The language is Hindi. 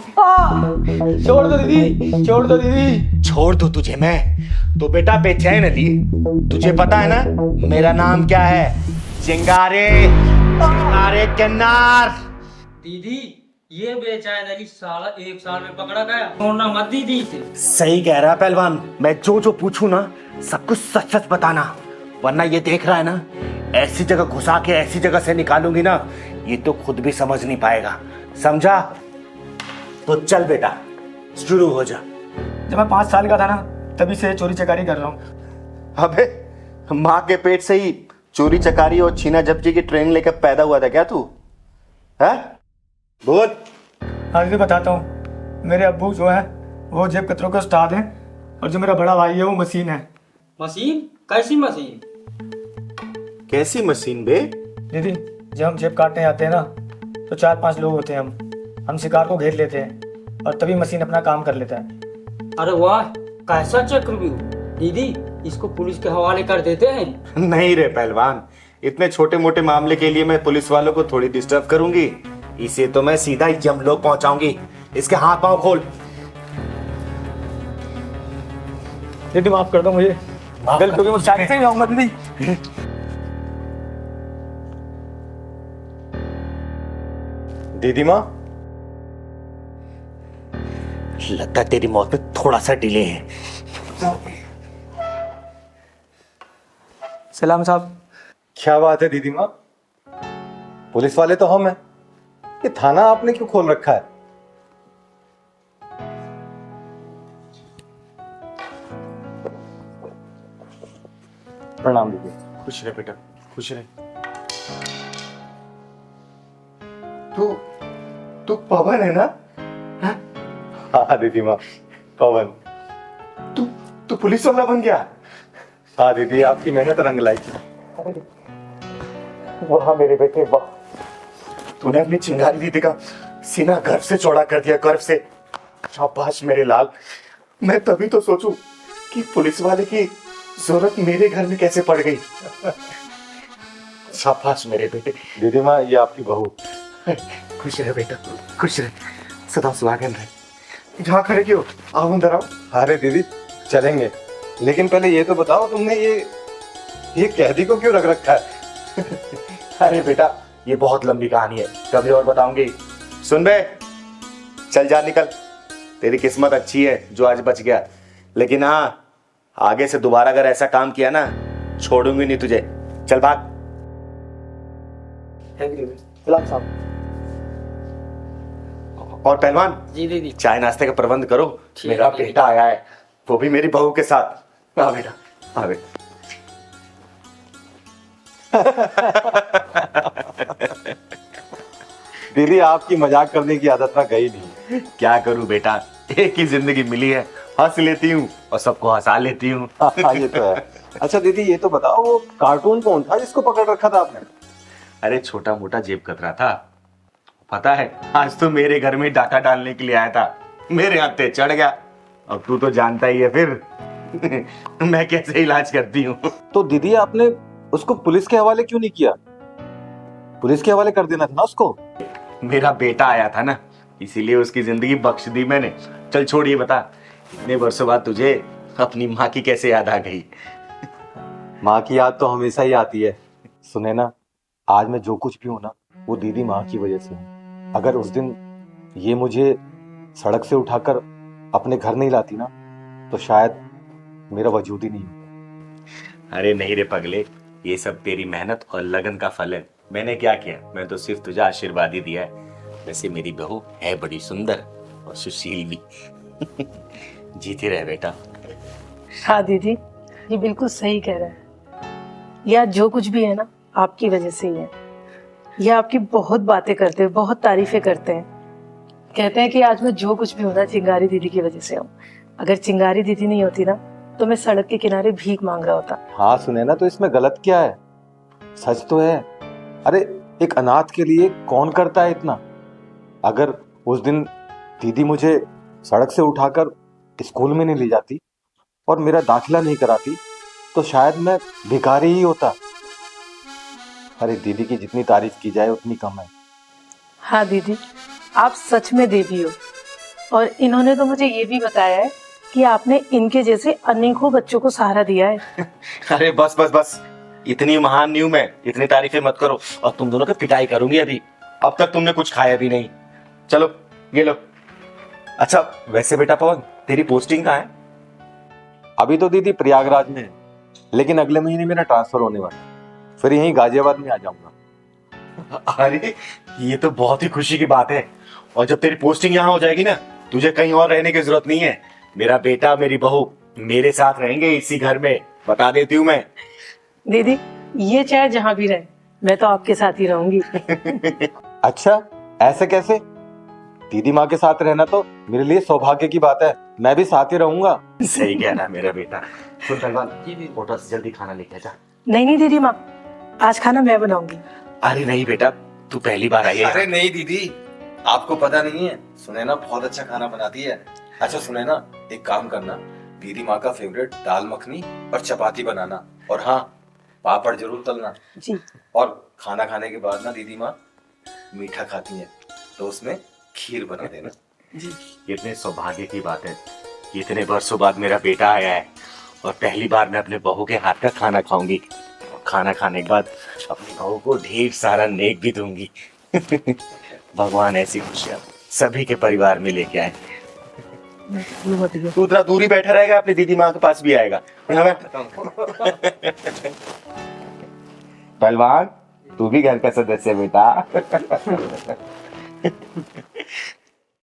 छोड़ दो दीदी, छोड़ दो दीदी। छोड़ दो तुझे मैं? तो बेटा बेचैन अली, तुझे पता है ना मेरा नाम क्या है? चिंगारे, चिंगारे किन्नर। दीदी ये बेचैन अली साला 1 साल में पकड़ा गया, छोड़ना मत दीदी से। सही कह रहा पहलवान, मैं जो जो पूछूं ना सब कुछ सच सच बताना, वरना ये देख रहा है ना, ऐसी जगह घुसा के ऐसी जगह से निकालूंगी ना, ये तो खुद भी समझ नहीं पाएगा, समझा? तो चल बेटा शुरू हो जा। जब मैं 5 साल का था ना, तभी से चोरी चकारी कर रहा हूँ। अबे माँ के पेट से ही चोरी चकारी और छीना झपटी की ट्रेनिंग लेकर पैदा हुआ था क्या तू? है बोल। आज भी बताता हूँ, मेरे अब्बू जो है वो जेब कतरों के उस्ताद हैं, और जो मेरा बड़ा भाई है वो मशीन है। मशीन? कैसी मशीन? कैसी मशीन बे? दीदी जब हम जेब काटने आते हैं ना, तो 4-5 लोग होते हैं, हम शिकार को घेर लेते हैं और तभी मशीन अपना काम कर लेता है। अरे वाह, कैसा चक्रव्यूह। दीदी इसको पुलिस के हवाले कर देते हैं। नहीं रे पहलवान, इतने छोटे मोटे मामले के लिए मैं पुलिस वालों को थोड़ी डिस्टर्ब करूंगी, इसे तो मैं सीधा यमलोक पहुंचाऊंगी। इसके हाथ पांव खोल। दीदी माफ कर दो मुझे, गलती हो गई, मुझसे आगे से नहीं आऊंगा दीदी। दीदी माँ, लगता है तेरी मौत में थोड़ा सा डिले है। सलाम साहब। क्या बात है दीदी माँ, पुलिस वाले तो हम हैं, ये थाना आपने क्यों खोल रखा है? प्रणाम दीदी। खुश रहे बेटा, खुश रहे। तू पवन है ना? हाँ दीदी माँ, पवन। तू पुलिस वाला बन गया? हाँ दीदी, आपकी मेहनत रंग लाई। वाह मेरे बेटे वाह, तूने अपनी चिंगारी दीदी का सीना गर्व से चौड़ा कर दिया, गर्व से। शाबाश मेरे लाल। मैं तभी तो सोचूं कि पुलिस वाले की जरूरत मेरे घर में कैसे पड़ गई। शाबाश मेरे बेटे। दीदी माँ, ये आपकी बहू। खुश रहे बेटा, खुश रहे, सदा सुहागन रहे। जहाँ खड़े क्यों, आओ अंदर आओ। अरे दीदी चलेंगे, लेकिन पहले ये तो बताओ, तुमने ये कैदी को क्यों रख रखा है? अरे बेटा ये बहुत लंबी कहानी है, कभी और बताऊंगी। सुन बे, चल जा निकल, तेरी किस्मत अच्छी है जो आज बच गया, लेकिन हाँ आगे से दोबारा अगर ऐसा काम किया ना, छोड़ूंगी नहीं तुझे। चल भाग। सलाम साहब। और पहलवान जी दीदी। चाय नाश्ते का प्रबंध करो, ठीक मेरा है। बेटा आया है, वो भी मेरी बहू के साथ। आ बेटा, आ बेटा। दीदी आपकी मजाक करने की आदत ना गई नहीं। क्या करूं बेटा, एक ही जिंदगी मिली है, हंस लेती हूँ और सबको हंसा लेती हूँ। हाँ ये तो है। अच्छा दीदी ये तो बताओ, वो कार्टून कौन था जिसको पकड़ रखा था आपने? अरे छोटा मोटा जेब कतरा था, पता है आज तो मेरे घर में डाका डालने के लिए आया था, मेरे हाथ पे चढ़ गया। अब तू तो जानता ही है फिर मैं कैसे इलाज करती हूँ। तो दीदी आपने उसको पुलिस के हवाले क्यों नहीं किया? पुलिस के हवाले कर देना था ना उसको। मेरा बेटा आया था ना, इसीलिए उसकी जिंदगी बख्श दी मैंने। चल छोड़, ये बता इतने वर्षों बाद तुझे अपनी माँ की कैसे याद आ गई? माँ की याद तो हमेशा ही आती है। सुने ना, आज मैं जो कुछ भी हूं ना, वो दीदी माँ की वजह से हूँ। अगर उस दिन ये मुझे सड़क से उठाकर अपने घर नहीं लाती ना, तो शायद मेरा वजूद ही नहीं होता। अरे नहीं रे पगले, ये सब तेरी मेहनत और लगन का फल है। मैंने क्या किया, मैं तो सिर्फ तुझे आशीर्वाद ही दिया है। वैसे मेरी बहू है बड़ी सुंदर और सुशील भी। जीती रहे बेटा। हाँ दीदी, ये बिल्कुल सही कह रहा है। यह जो कुछ भी है ना, आपकी वजह से ही है। ये आपकी बहुत बातें करते हैं, बहुत तारीफें करते हैं, कहते हैं कि आज मैं जो कुछ भी हूं ना, चिंगारी दीदी की वजह से हूँ। अगर चिंगारी दीदी नहीं होती ना, तो मैं सड़क के किनारे भीख मांग रहा होता। हाँ सुने ना, तो इसमें गलत क्या है? सच तो है। अरे एक अनाथ के लिए कौन करता है इतना? अगर उस दिन दीदी मुझे सड़क से उठाकर स्कूल में नहीं ले जाती और मेरा दाखिला नहीं कराती, तो शायद मैं भिखारी ही होता। अरे दीदी की जितनी तारीफ की जाए उतनी कम है। हाँ दीदी, आप सच में देवी हो। और इन्होंने तो मुझे ये भी बताया है कि आपने इनके जैसे अनेकों बच्चों को सहारा दिया है। अरे बस बस बस, इतनी महान न्यू मैं, इतनी तारीफें मत करो, और तुम दोनों की पिटाई करूंगी अभी। अब तक तुमने कुछ खाया भी नहीं। चलो ये लो। अच्छा वैसे बेटा पवन, तेरी पोस्टिंग कहाँ है? अभी तो दीदी प्रयागराज में है, लेकिन अगले महीने मेरा ट्रांसफर होने वाला है, फिर यहीं गाजियाबाद में आ जाऊंगा। अरे ये तो बहुत ही खुशी की बात है। और जब तेरी पोस्टिंग यहाँ हो जाएगी ना, तुझे कहीं और रहने की जरूरत नहीं है। मेरा बेटा मेरी बहू मेरे साथ रहेंगे इसी घर में, बता देती हूँ मैं। दीदी ये चाहे जहाँ भी रहे, मैं तो आपके साथ ही रहूंगी। अच्छा ऐसे कैसे? दीदी माँ के साथ रहना तो मेरे लिए सौभाग्य की बात है, मैं भी साथ ही रहूंगा। सही कह रहा मेरा बेटा। सुन पहलवान, होटल से जल्दी खाना लेके जा। नहीं नहीं दीदी माँ, आज खाना मैं बनाऊंगी। अरे नहीं बेटा, तू पहली बार आई है। अरे नहीं दीदी, आपको पता नहीं है, सुनैना बहुत अच्छा खाना बनाती है। अच्छा सुनैना, एक काम करना, दीदी माँ का फेवरेट दाल मखनी और चपाती बनाना, और हाँ पापड़ जरूर तलना। जी। और खाना खाने के बाद ना दीदी माँ मीठा खाती है, तो उसमें खीर बना देना। जी। कितने सौभाग्य की बात है, इतने वर्षों बाद मेरा बेटा आया है और पहली बार मैं अपने बहू के हाथ का खाना खाऊंगी। और खाना खाने के बाद अपनी बहू को ढेर सारा नेक भी दूंगी। भगवान ऐसी खुशियां सभी के परिवार में लेके आए। तू उतना दूर ही बैठा रहेगा, अपनी दीदी माँ के पास भी आएगा। यहाँ बैठ। पहलवान तू भी घर का सदस्य बेटा।